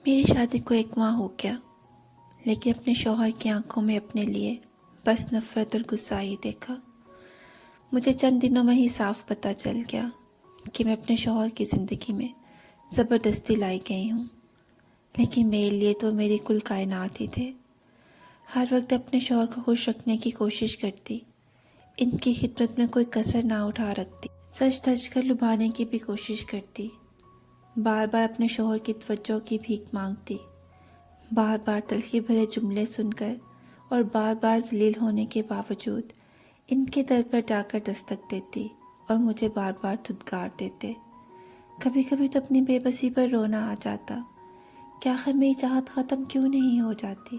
میری شادی کو 1 ماہ ہو گیا، لیکن اپنے شوہر کی آنکھوں میں اپنے لیے بس نفرت اور غصہ ہی دیکھا۔ مجھے چند دنوں میں ہی صاف پتہ چل گیا کہ میں اپنے شوہر کی زندگی میں زبردستی لائی گئی ہوں، لیکن میرے لیے تو میری کل کائنات ہی تھے۔ ہر وقت اپنے شوہر کو خوش رکھنے کی کوشش کرتی، ان کی خدمت میں کوئی کسر نہ اٹھا رکھتی، سج دھج کر لبھانے کی بھی کوشش کرتی، بار بار اپنے شوہر کی توجہ کی بھیک مانگتی، بار بار تلخی بھرے جملے سن کر اور بار بار ذلیل ہونے کے باوجود ان کے در پر جا کر دستک دیتی اور مجھے بار بار دھتکار دیتے۔ کبھی کبھی تو اپنی بے بسی پر رونا آ جاتا کہ آخر میری چاہت ختم کیوں نہیں ہو جاتی،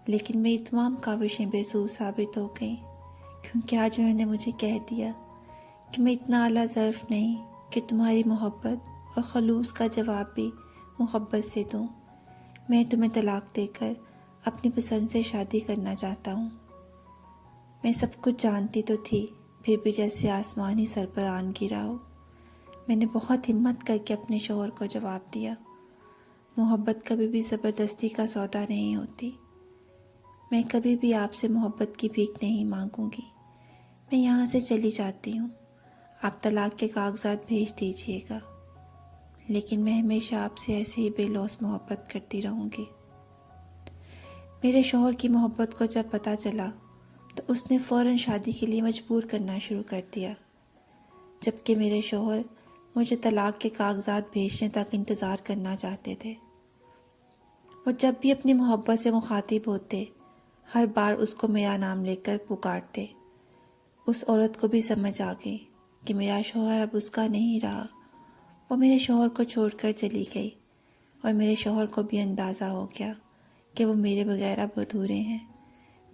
لیکن میری تمام کاوشیں بے سود ثابت ہو گئیں، کیونکہ آج انہوں نے مجھے کہہ دیا کہ میں اتنا اعلیٰ ظرف نہیں کہ تمہاری محبت اور خلوص کا جواب بھی محبت سے دوں۔ میں تمہیں طلاق دے کر اپنی پسند سے شادی کرنا چاہتا ہوں۔ میں سب کچھ جانتی تو تھی، پھر بھی جیسے آسمان ہی سر پر آن گرا ہو۔ میں نے بہت ہمت کر کے اپنے شوہر کو جواب دیا، محبت کبھی بھی زبردستی کا سودا نہیں ہوتی۔ میں کبھی بھی آپ سے محبت کی بھیک نہیں مانگوں گی۔ میں یہاں سے چلی جاتی ہوں، آپ طلاق کے کاغذات بھیج دیجیے گا، لیکن میں ہمیشہ آپ سے ایسے ہی بے لوث محبت کرتی رہوں گی۔ میرے شوہر کی محبت کو جب پتہ چلا تو اس نے فوراً شادی کے لیے مجبور کرنا شروع کر دیا، جبکہ میرے شوہر مجھے طلاق کے کاغذات بھیجنے تک انتظار کرنا چاہتے تھے۔ وہ جب بھی اپنی محبت سے مخاطب ہوتے، ہر بار اس کو میرا نام لے کر پکارتے۔ اس عورت کو بھی سمجھ آ گئی کہ میرا شوہر اب اس کا نہیں رہا۔ وہ میرے شوہر کو چھوڑ کر چلی گئی، اور میرے شوہر کو بھی اندازہ ہو گیا کہ وہ میرے بغیر اب ادھورے ہیں۔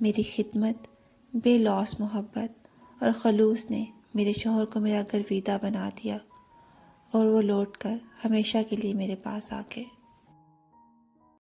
میری خدمت، بے لوث محبت اور خلوص نے میرے شوہر کو میرا گرویدہ بنا دیا، اور وہ لوٹ کر ہمیشہ کے لیے میرے پاس آ گئے۔